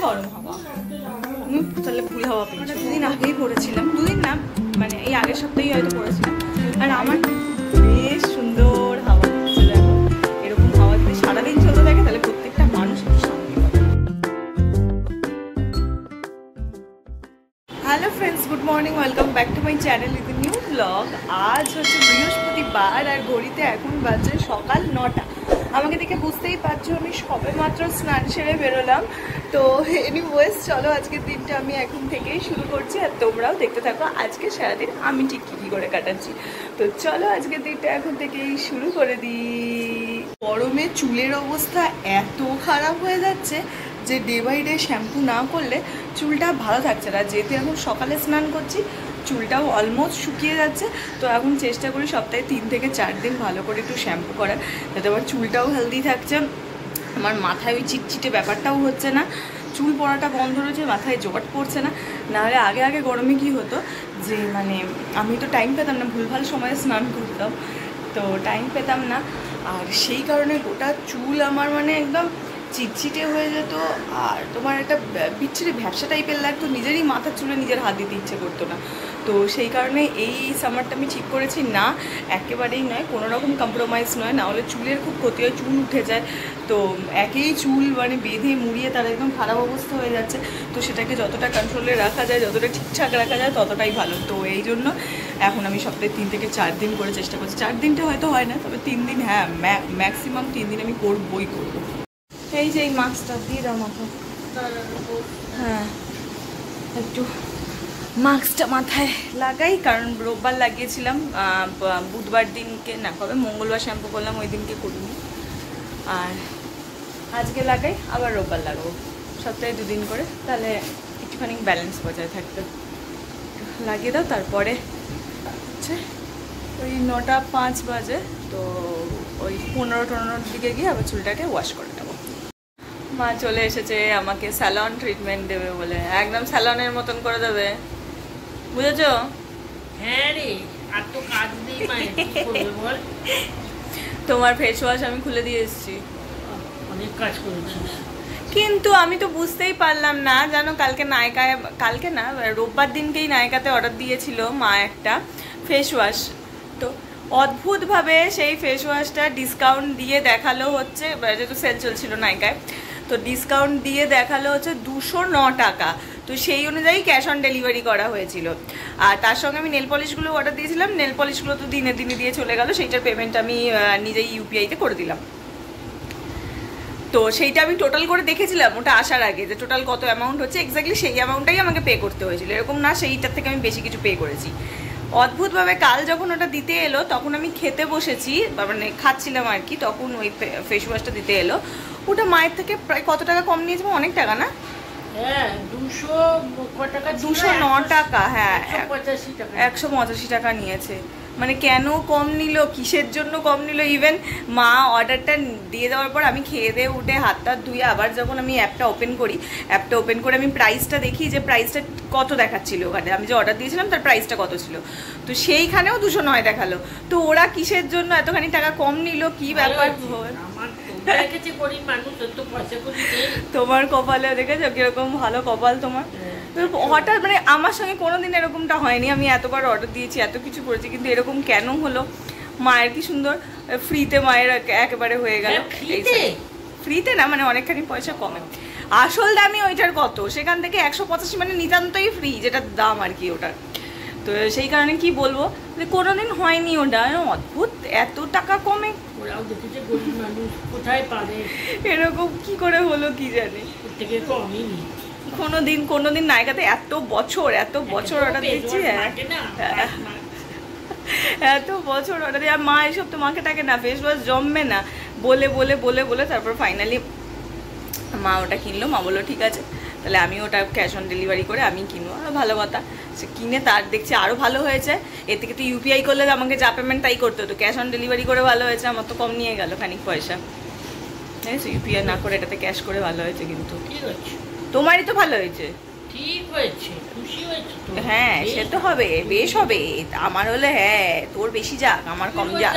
গরম হাওয়া, তুমি তাহলে ভুল হাওয়া পেয়েছো। দুদিন আগেই পড়েছিলাম, দুদিন না মানে এই আগের সপ্তাহেই হয়তো পড়েছিলাম। আর আমার বেশ সুন্দর হাওয়া দিচ্ছে, দেখো এরকম হাওয়া যদি সারাদিন চলতে থাকে তাহলে প্রত্যেকটা মানুষ শান্তি পাবে। Hello friends, good morning, welcome back to my channel with new blog. আজ হচ্ছে বৃহস্পতিবার আর ঘড়িতে এখন বাজে সকাল 9টা। আমাকে দেখে বুঝতেই পারছো আমি সবে মাত্র স্নান সেরে বেরোলাম। তো এনিওয়েজ চলো আজকের দিনটা আমি এখন থেকেই শুরু করছি আর তোমরাও দেখতে থাকো আজকে সারাদিন আমি ঠিক কী কী করে কাটাচ্ছি। তো চলো আজকের দিনটা এখন থেকেই শুরু করে দিই। গরমে চুলের অবস্থা এত খারাপ হয়ে যাচ্ছে যে ডে বাই ডে শ্যাম্পু না করলে চুলটা ভালো থাকছে না। যেহেতু এখন সকালে স্নান করছি চুলটাও অলমোস্ট শুকিয়ে যাচ্ছে, তো এখন চেষ্টা করি সপ্তাহে 3 থেকে 4 দিন ভালো করে একটু শ্যাম্পু করার, যাতে আমার চুলটাও হেলদি থাকছে, আমার মাথায় ওই চিটচিটে ব্যাপারটাও হচ্ছে না, চুল পড়াটা বন্ধ রয়েছে, মাথায় জট পড়ছে না। নাহলে আগে গরমে কি হতো যে মানে আমি তো টাইম পেতাম না, ভুলভাল সময়ে স্নান করতাম, তো টাইম পেতাম না, আর সেই কারণে গোটা চুল আমার মানে একদম চিটচিটে হয়ে যেত। আর তোমার একটা বিচ্ছিরি ভ্যাবসা টাইপের লাগতো, নিজেরই মাথার চুলে নিজের হাত দিতে ইচ্ছে করতো না। তো সেই কারণে এই সামারটা আমি ঠিক করেছি না, একেবারেই নয়, কোনো রকম কম্প্রোমাইজ নয়, না হলে চুলের খুব ক্ষতি হয়, চুল উঠে যায়। তো একেই চুল মানে বেঁধে মুড়িয়ে তার একদম খারাপ অবস্থা হয়ে যাচ্ছে। তো সেটাকে যতটা কন্ট্রোলে রাখা যায়, যতটা ঠিকঠাক রাখা যায় ততটাই ভালো। তো এই জন্য এখন আমি সপ্তাহে 3 থেকে 4 দিন করে চেষ্টা করছি। 4 দিনটা হয়তো হয় না, তবে 3 দিন, হ্যাঁ ম্যাক্সিমাম 3 দিন আমি করবই করবো। এই যে এই মাস্কটা দিয়ে দাও মাথায়, হ্যাঁ একটু মাস্কটা মাথায় লাগাই, কারণ রোববার লাগিয়েছিলাম, বুধবার দিনকে না, কবে মঙ্গলবার শ্যাম্পু করলাম ওই দিনকে করিনি, আর আজকে লাগাই, আবার রোববার লাগাবো, সপ্তাহে 2 দিন করে, তাহলে একটুখানি ব্যালেন্স বজায় থাকবে। লাগিয়ে দাও, তারপরে হচ্ছে ওই 9:05 বাজে, তো ওই 15-15 দিকে গিয়ে আবার চুলটাকে ওয়াশ করে নেবো। মা চলে এসেছে আমাকে স্যালন ট্রিটমেন্ট দেবে বলে, একদম স্যালনের মতন করে দেবে, বুঝেছো? হ্যাঁ রে, আর তো কাজ নেই মায়ের, কি করবে বল? তোমার ফেস ওয়াশ আমি খুলে দিয়ে এসেছি, অনেক কাজ করেছিস, কিন্তু আমি তো বুঝতেই পারলাম না জানো, কালকে না রোববার দিনকেই নায়িকাতে অর্ডার দিয়েছিল মা একটা ফেস ওয়াশ, তো অদ্ভুতভাবে সেই ফেস ওয়াশটা ডিসকাউন্ট দিয়ে দেখালো হচ্ছে, যেহেতু সেল চলছিল নায়িকায়, তো ডিসকাউন্ট দিয়ে দেখালো হচ্ছে 209 টাকা। তো সেই অনুযায়ী ক্যাশ অন ডেলিভারি করা হয়েছিল। আর তার সঙ্গে আমি নেল পলিশগুলো অর্ডার দিয়েছিলাম, নেল পলিশগুলো তো দিনে দিয়ে চলে গেল, সেইটার পেমেন্ট আমি নিজেই ইউপিআইতে করে দিলাম। তো সেইটা আমি টোটাল করে দেখেছিলাম ওটা আসার আগে, যে টোটাল কত অ্যামাউন্ট হচ্ছে, এক্স্যাক্টলি সেই অ্যামাউন্টটাই আমাকে পে করতে হয়েছিল, এরকম না সেইটার থেকে আমি বেশি কিছু পে করেছি। অদ্ভুতভাবে কাল যখন ওটা দিতে এলো তখন আমি খেতে বসেছি, মানে খাচ্ছিলাম আর কি, তখন ওই ফেস ওয়াশটা দিতে এলো, ওটা মায়ের থেকে প্রায় কত টাকা কম নিয়েছে, অনেক টাকা না? হ্যাঁ 209 টাকা, হ্যাঁ 185 টাকা নিয়েছে। মানে কেন কম নিল, কিসের জন্য কম নিল? ইভেন মা অর্ডারটা দিয়ে দেওয়ার পর আমি খেয়ে দিয়ে উঠে হাত টাত ধুয়ে আবার যখন আমি অ্যাপটা ওপেন করে আমি প্রাইসটা দেখি যে প্রাইসটা কত দেখাচ্ছিল ওখানে, আমি যে অর্ডার দিয়েছিলাম তার প্রাইসটা কত ছিল, তো সেইখানেও 209 দেখালো। তো ওরা কিসের জন্য এতখানি টাকা কম নিল, কি ব্যাপার? তোমার কপালে দেখেছো কিরকম ভালো কপাল তোমার। হঠাৎ মানে আমার সঙ্গে কোনোদিন এরকমটা হয়নি, আমি এতবার অর্ডার দিয়েছি, এত কিছু করেছি, কিন্তু এরকম কেন হলো? মায়ের কি সুন্দর ফ্রিতে মায়ের একেবারে হয়ে গেল। ফ্রিতে না, মানে অনেকখানি পয়সা কমে, আসল দামই ওইটার কত, সেখান থেকে 185, মানে নিতান্তই ফ্রি যেটা দাম আর কি ওটার। তো সেই কারণে কি বলবো যে কোনোদিন হয়নি ওটা, অদ্ভুত এত টাকা কমে, ওরাও দেখেছে গরিব মানুষ কোথায় পাবে, এরকম কি করে হলো কি জানি। কোনোদিন নায়িকাতে এত বছর অর্ডার দিচ্ছি, এত বছর অর্ডার দিয়ে, আর মা এসব তো মাকে টাকে না, ফেস ওয়াশ জমবে না বলে তারপর ফাইনালি মা ওটা কিনলো। মা বললো ঠিক আছে তাহলে আমি ওটা ক্যাশ অন ডেলিভারি করে আমি কিনবো, ভালো কথা। সে কিনে তার দেখছি আরও ভালো হয়েছে, এর থেকে তো ইউপিআই করলে আমাকে যা পেমেন্ট তাই করতে হতো, ক্যাশ অন ডেলিভারি করে ভালো হয়েছে, আমার তো কম নিয়ে গেল খানিক পয়সা, হ্যাঁ ইউপিআই না করে এটাতে ক্যাশ করে ভালো হয়েছে। কিন্তু তোমারই তো ভালো হয়েছে, ঠিক হয়েছে, খুশি হয়েছে তো। হ্যাঁ সে তো হবে, বেশ হবে, আমার হলে হ্যাঁ তোর বেশি যাক আমার কম যাক,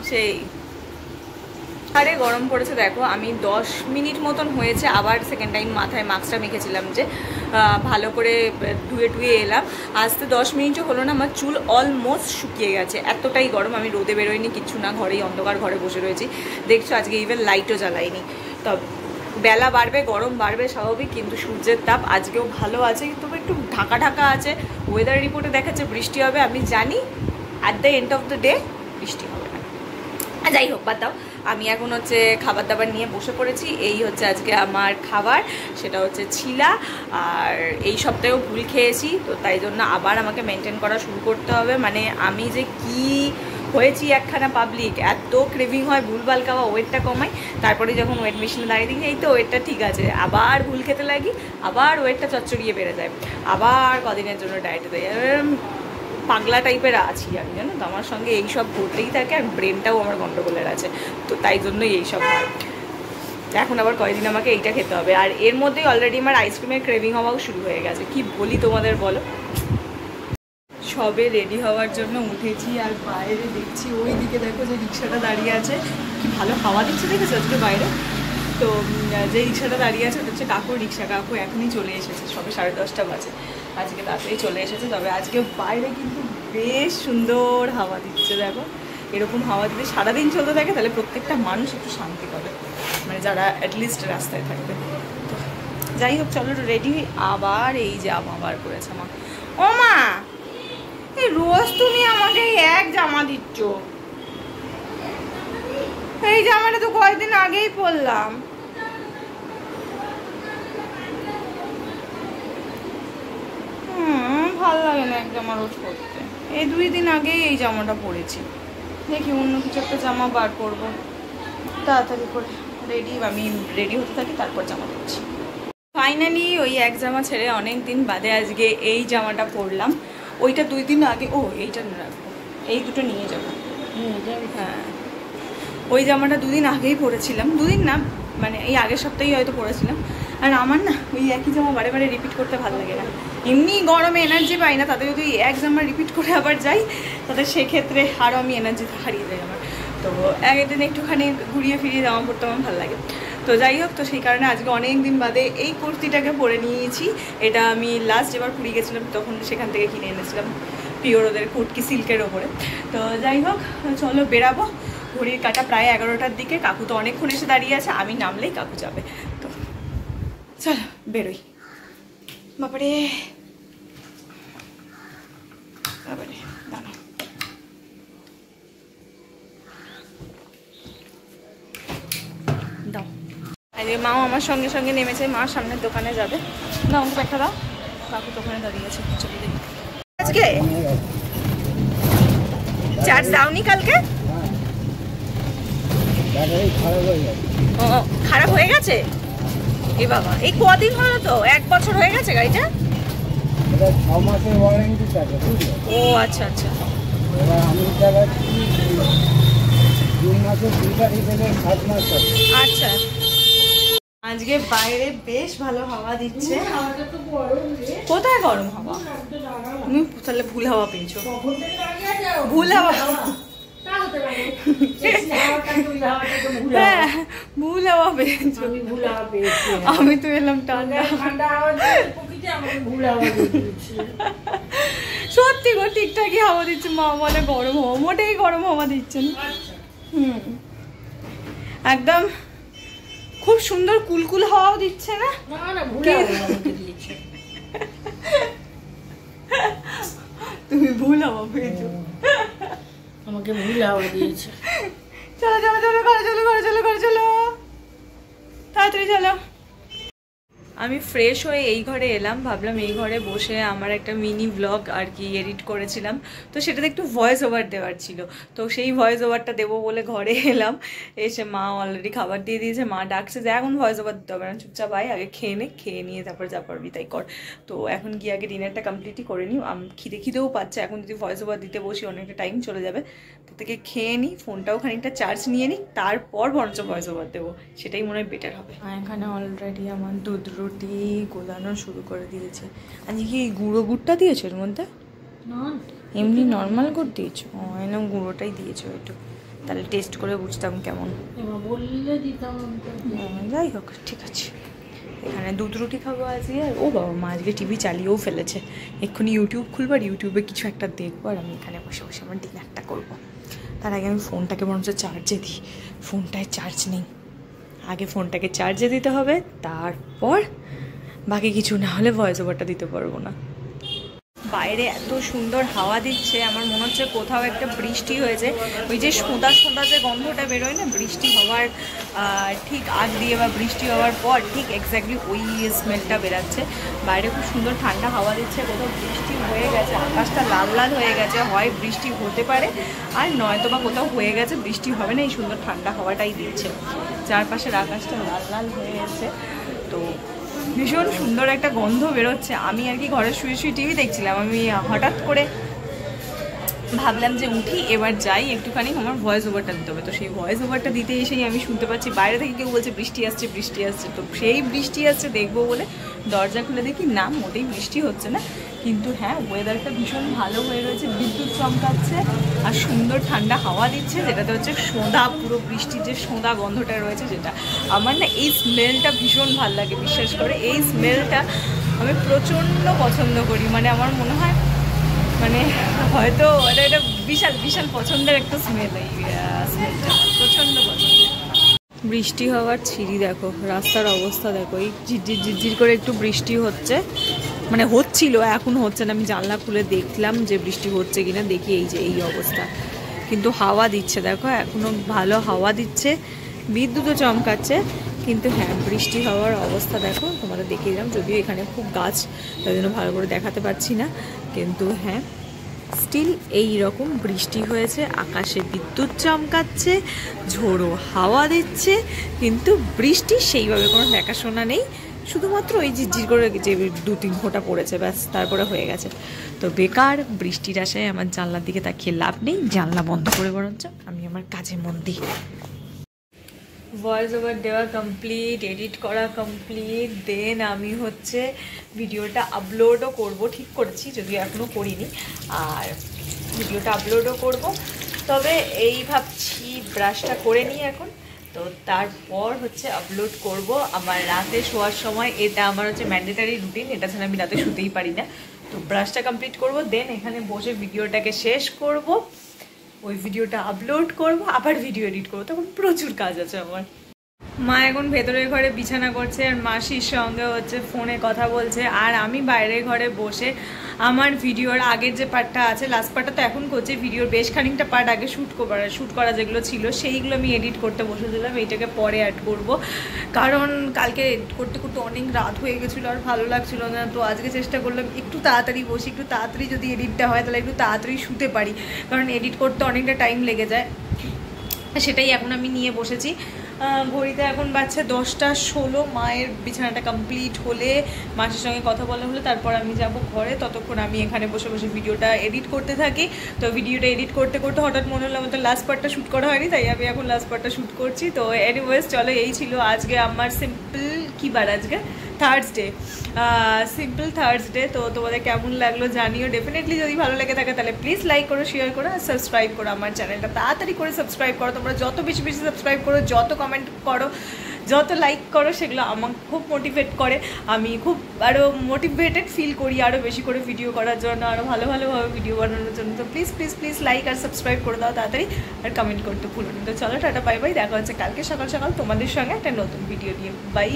সেই আরে গরম পড়েছে দেখো। আমি 10 মিনিট মতন হয়েছে আবার সেকেন্ড টাইম মাথায় মাস্কটা মেখেছিলাম যে ভালো করে ধুয়ে টুয়ে এলাম। আসতে 10 মিনিটও হলো না, আমার চুল অলমোস্ট শুকিয়ে গেছে, এতটাই গরম। আমি রোদে বেরোইনি, কিচ্ছু না, ঘরেই অন্ধকার ঘরে বসে রয়েছি। দেখছো আজকে ইভেন লাইটও জ্বালাইনি। তবে বেলা বাড়বে, গরম বাড়বে স্বাভাবিক, কিন্তু সূর্যের তাপ আজকেও ভালো আছে, তবে একটু ঢাকা ঢাকা আছে। ওয়েদার রিপোর্টে দেখাচ্ছে বৃষ্টি হবে, আমি জানি at the end of the day বৃষ্টি হবে না। যাই হোক, বাদ দাও। আমি এখন হচ্ছে খাবার দাবার নিয়ে বসে পড়েছি। এই হচ্ছে আজকে আমার খাবার, সেটা হচ্ছে ছিলা। আর এই সপ্তাহেও ভুল খেয়েছি, তো তাই জন্য আবার আমাকে মেনটেন করা শুরু করতে হবে। মানে আমি যে কি হয়েছি একখানা পাবলিক, এত ক্রেভিং হয় ভুলভাল খাওয়া, ওয়েটটা কমাই, তারপরে যখন ওয়েট মেশিনে দাঁড়িয়ে দেখি এই তো ওয়েটটা ঠিক আছে, আবার ভুল খেতে লাগি, আবার ওয়েটটা চচ্চড়িয়ে বেড়ে যায়, আবার কদিনের জন্য ডায়েটে দেয়। পাগলা টাইপের আছি আমি, জানো তো, আমার সঙ্গে এইসব ঘটতেই থাকে, আর ব্রেনটাও আমার গন্ডগোলের আছে, তো তাই জন্যই এইসব হয়। এখন আবার কয়েকদিন আমাকে এইটা খেতে হবে। আর এর মধ্যেই অলরেডি আমার আইসক্রিমের ক্রেভিং হওয়াও শুরু হয়ে গেছে। কি বলি তোমাদের বলো। সবে রেডি হওয়ার জন্য উঠেছি, আর বাইরে দেখছি ওই দিকে দেখো যে রিক্সাটা দাঁড়িয়ে আছে, কি ভালো হাওয়া দিচ্ছে দেখেছো আজকে বাইরে। তো যে রিক্সাটা দাঁড়িয়ে আছে ওটা হচ্ছে কাকুর রিক্সা। কাকু এখনই চলে এসেছে, সবে 10:30 বাজে, আজকে তাড়াতাড়ি চলে এসেছে। তবে আজকে বাইরে কিন্তু বেশ সুন্দর হাওয়া দিচ্ছে দেখো। এরকম হাওয়া দিতে সারাদিন চলতে থাকে, তাহলে প্রত্যেকটা মানুষ একটু শান্তি পাবে, মানে যারা অ্যাটলিস্ট রাস্তায় থাকবে। তো যাই হোক, চলো রেডি। আবার এই জামা বার করেছে মা। ও মা, এই রোজ তুমি আমাকে এক জামা দিচ্ছ, এই জামাটা তো কয়েকদিন আগেই পরলাম। ভাল লাগে না এক জামা রোজ পরতে, এই 2 দিন আগেই এই জামাটা পরেছি। দেখি অন্য কিছু একটা জামা বার করবো তাড়াতাড়ি করে। আমি রেডি হতে থাকি, তারপর জামা পরছি। ফাইনালি ওই এক জামা ছেড়ে অনেক দিন বাদে আজকে এই জামাটা পরলাম। ওইটা 2 দিন আগে, এইটা রাখবো, এই দুটো নিয়ে যাবো। হ্যাঁ, ওই জামাটা 2 দিন আগেই পরেছিলাম, 2 দিন না, মানে এই আগের সপ্তাহেই হয়তো পরেছিলাম। আর আমার না ওই একই জামা বারে বারে রিপিট করতে ভালো লাগে না, এমনি গরমে এনার্জি পাই না, তাতে যদি এক জামা রিপিট করে আবার যাই, তাতে সেক্ষেত্রে আরও আমি এনার্জি হারিয়ে যাই আমার। তো একদিন একটুখানি ঘুরিয়ে ফিরিয়ে জামা পরতে আমার ভালো লাগে। তো যাই হোক, তো সেই কারণে আজকে অনেক দিন বাদে এই কুর্তিটাকে পরে নিয়েছি। এটা আমি লাস্ট এবার পুরী গেছিলাম, তখন সেখান থেকে কিনে এনেছিলাম, পিওর ওদের কুটকি সিল্কের ওপরে। তো যাই হোক, চলো বেরাবো। ঘড়ির কাটা প্রায় 11টার দিকে। কাকু তো অনেকক্ষণ এসে দাঁড়িয়ে আছে, আমি নামলেই কাকু যাবে। তো চলো বেরোই। বাবারে বাবারে, দাঁড়া, দাও। আজকে মাও আমার সঙ্গে সঙ্গে নেমেছে, মা সামনের দোকানে যাবে। না অঙ্ক একটা দাও, কাকু দোকানে দাঁড়িয়ে আছে, চলে যাই। আজকে চার্জ দাওনি কালকে? ও খারাপ হয়ে গেছে? এ বাবা, এই কদিন হলো তো? 1 বছর হয়ে গেছে গাড়িটা? 6 মাসের ওয়ারেন্টি থাকে, বুঝলে? ও আচ্ছা আচ্ছা। এবার আমি চালাচ্ছি 2 মাসের বিকারি থেকে 7 মাস। আচ্ছা, আজকে বাইরে বেশ ভালো হাওয়া দিচ্ছে। কোথায় গরম হাওয়া? তুমি তাহলে ভুল হাওয়া পেয়েছো, ভুল হাওয়া। হ্যাঁ, ভুল হাওয়া পেয়েছো। আমি তো এলাম ঠান্ডা। সত্যি গো, ঠিকঠাকই হাওয়া দিচ্ছে। মা বলে গরম হাওয়া, মোটেই গরম হাওয়া দিচ্ছে না। একদম খুব সুন্দর কুলকুল হাওয়াও দিচ্ছে না। তুমি ভুল হাওয়া পেয়েছো, আমাকে ভুল হাওয়া দিয়েছে। চলো চলো চলো, ঘরে চলো, ঘরে চলো, ঘরে চলো, তাড়াতাড়ি চলো। আমি ফ্রেশ হয়ে এই ঘরে এলাম, ভাবলাম এই ঘরে বসে আমার একটা মিনি ব্লগ আর কি এডিট করেছিলাম, তো সেটাতে একটু ভয়েস ওভার দেওয়ার ছিল, তো সেই ভয়েস ওভারটা দেবো বলে ঘরে এলাম। এসে মা অলরেডি খাবার দিয়ে দিয়েছে, মা ডাকছে যে এখন ভয়েস ওভার দিতে হবে না, চুপচাপ আয়, আগে খেয়ে নে, খেয়ে নিয়ে তারপর যা পারবি তাই কর। তো এখন গিয়ে আগে ডিনারটা কমপ্লিটই করে নিই, খিদেও পাচ্ছে, এখন যদি ভয়েস ওভার দিতে বসি অনেকটা টাইম চলে যাবে, তো থেকে খেয়ে নিই, ফোনটাও খানিকটা চার্জ নিয়ে নিই, তারপর বরঞ্চ ভয়েস ওভার দেবো, সেটাই মনে হয় বেটার হবে। এখানে অলরেডি আমার দুধ রুটি গোলানো শুরু করে দিয়েছে। আজকে কি গুঁড়ো গুড়টা দিয়েছো এর মধ্যে? এমনি নর্মাল গুড় দিয়েছো? এরকম গুঁড়োটাই দিয়েছো একটু, তাহলে টেস্ট করে বুঝতাম কেমন। বললে দিতাম। যাই হোক, ঠিক আছে। এখানে দুধ রুটি খাবো আজকে। আর ও বাবা, মা আজকে টিভি চালিয়েও ফেলেছে। এক্ষুনি ইউটিউব খুলবো আর ইউটিউবে কিছু একটা দেখবো, আর আমি এখানে বসে বসে আমার ডিনারটা করবো। তার আগে আমি ফোনটাকে বরঞ্চ চার্জে দিই, ফোনটায় চার্জ নেই। আগে ফোনটাকে চার্জে দিতে হবে, তারপর বাকি কিছু, না হলে ভয়েস ওভারটা দিতে পারবো না। বাইরে এত সুন্দর হাওয়া দিচ্ছে, আমার মনে হচ্ছে কোথাও একটা বৃষ্টি হয়েছে। ওই যে সোঁদা সোঁদা যে গন্ধটা বেরোয় না বৃষ্টি হওয়ার ঠিক আগ দিয়ে বা বৃষ্টি হওয়ার পর, ঠিক এক্স্যাক্টলি ওই স্মেলটা বেরাচ্ছে। বাইরে খুব সুন্দর ঠান্ডা হাওয়া দিচ্ছে, কোথাও বৃষ্টি হয়ে গেছে, আকাশটা লাল লাল হয়ে গেছে। হয় বৃষ্টি হতে পারে, আর নয়তো বা কোথাও হয়ে গেছে বৃষ্টি হবে না, এই সুন্দর ঠান্ডা হাওয়াটাই দিচ্ছে। চারপাশের আকাশটা লাল লাল হয়ে গেছে, তো ভীষণ সুন্দর একটা গন্ধ বেরোচ্ছে। আমি আর কি ঘরে শুয়ে শুয়ে টিভি দেখছিলাম, আমি হঠাৎ করে ভাবলাম যে উঠি, এবার যাই একটুখানি, আমার ভয়েস ওভারটা দিতে হবে। তো সেই ভয়েস ওভারটা দিতে এসেই আমি শুনতে পাচ্ছি বাইরে থেকে কেউ বলছে বৃষ্টি আসছে বৃষ্টি আসছে। তো সেই বৃষ্টি আসছে দেখবো বলে দরজা খুলে দেখি না, মোটেই বৃষ্টি হচ্ছে না। কিন্তু হ্যাঁ, ওয়েদারটা ভীষণ ভালো হয়ে রয়েছে, বিদ্যুৎ চমকাচ্ছে আর সুন্দর ঠান্ডা হাওয়া দিচ্ছে, যেটাতে হচ্ছে সোঁদা, পুরো বৃষ্টির যে সোঁদা গন্ধটা রয়েছে, যেটা আমার না এই স্মেলটা ভীষণ ভালো লাগে। বিশ্বাস করে এই স্মেলটা আমি প্রচণ্ড পছন্দ করি। মানে আমার মনে হয় মানে হয়তো এটা বিশাল বিশাল পছন্দের একটা স্মেল, এই স্মেলটা প্রচণ্ড পছন্দের। বৃষ্টি হওয়ার ছিঁড়ি দেখো, রাস্তার অবস্থা দেখো, এই ঝিরঝির ঝিরঝির করে একটু বৃষ্টি হচ্ছে, মানে হচ্ছিল, এখন হচ্ছে না। আমি জানলা খুলে দেখলাম যে বৃষ্টি হচ্ছে কিনা, দেখি এই যে এই অবস্থা। কিন্তু হাওয়া দিচ্ছে দেখো, এখনো ভালো হাওয়া দিচ্ছে, বিদ্যুৎও চমকাচ্ছে। কিন্তু হ্যাঁ, বৃষ্টি হওয়ার অবস্থা দেখো, তোমাদের দেখিয়ে দিলাম। যদিও এখানে খুব গাছ, তাই জন্য ভালো করে দেখাতে পারছি না, কিন্তু হ্যাঁ স্টিল এই রকম বৃষ্টি হয়েছে, আকাশে বিদ্যুৎ চমকাচ্ছে, ঝোড়ো হাওয়া দিচ্ছে, কিন্তু বৃষ্টি সেইভাবে কোনো দেখাশোনা নেই। শুধুমাত্র ওই ঝিরঝির করে যে 2-3 ফোঁটা পড়েছে, ব্যাস, তারপরে হয়ে গেছে। তো বেকার বৃষ্টির আশায় আমার জানলার দিকে তাকিয়ে লাভ নেই, জানলা বন্ধ করে বরঞ্চ আমি আমার কাজে মন দিই। ভয়েস ওভার দেওয়া কমপ্লিট, এডিট করা কমপ্লিট, দেন আমি হচ্ছে ভিডিওটা আপলোডও করব, ঠিক করেছি, যদিও এখনও করিনি। আর ভিডিওটা আপলোডও করব, তবে এই ভাবছি ব্রাশটা করে নিই এখন, তো তারপর হচ্ছে আপলোড করব। আমার রাতে শোয়ার সময়, এটা আমার হচ্ছে ম্যান্ডেটারি রুটিন, এটা ছাড়া আমি রাতে শুতেই পারি না। তো ব্রাশটা কমপ্লিট করব, দেন এখানে বসে ভিডিওটাকে শেষ করব, ওই ভিডিওটা আপলোড করব, আবার ভিডিও এডিট করবো, তখন প্রচুর কাজ আছে আমার। মা এখন ভেতরের ঘরে বিছানা করছে, আর মাসির সঙ্গে হচ্ছে ফোনে কথা বলছে, আর আমি বাইরের ঘরে বসে আমার ভিডিওর আগের যে পার্টটা আছে, লাস্ট পার্টটা তো এখন করছি, ভিডিওর বেশ খানিকটা পার্ট আগে শ্যুট করা যেগুলো ছিল সেইগুলো আমি এডিট করতে বসেছিলাম, এইটাকে পরে অ্যাড করব। কারণ কালকে এডিট করতে করতে অনেক রাত হয়ে গেছিলো, আর ভালো লাগছিল না। তো আজকে চেষ্টা করলাম একটু তাড়াতাড়ি বসি, একটু তাড়াতাড়ি যদি এডিটটা হয় তাহলে একটু তাড়াতাড়ি শুতে পারি, কারণ এডিট করতে অনেকটা টাইম লেগে যায়। সেটাই এখন আমি নিয়ে বসেছি। ঘড়িতে এখন বাজছে 10:16। মায়ের বিছানাটা কমপ্লিট হলে, মাসির সঙ্গে কথা বলা হলে, তারপর আমি যাব ঘরে। ততক্ষণ আমি এখানে বসে বসে ভিডিওটা এডিট করতে থাকি। তো ভিডিওটা এডিট করতে করতে হঠাৎ মনে হলো আমাদের লাস্ট পার্টটা শ্যুট করা হয়নি, তাই আমি এখন লাস্ট পার্টটা শ্যুট করছি। তো এনিওয়েজ চলো, এই ছিল আজকে আমার সিম্পল, কী বার আজকে থার্সডে, সিম্পল থার্সডে। তো তোমাদের কেমন লাগলো জানিও, ডেফিনেটলি যদি ভালো লেগে থাকে তাহলে প্লিজ লাইক করো, শেয়ার করো, আর সাবস্ক্রাইব করো আমার চ্যানেলটা, তাড়াতাড়ি করে সাবস্ক্রাইব করো। তোমরা যত বেশি বেশি সাবস্ক্রাইব করো, যত কমেন্ট করো, যত লাইক করো, সেগুলো আমাকে খুব মোটিভেট করে। আমি খুব আরও মোটিভেটেড ফিল করি আরও বেশি করে ভিডিও করার জন্য, আরও ভালোভাবে ভিডিও বানানোর জন্য। তো প্লিজ প্লিজ প্লিজ লাইক আর সাবস্ক্রাইব করে দাও তাড়াতাড়ি, আর কমেন্ট করতে ভুলো না। তো চলো, টাটা, বাই বাই, দেখা হচ্ছে কালকে সকাল সকাল তোমাদের সঙ্গে একটা নতুন ভিডিও নিয়ে। বাই।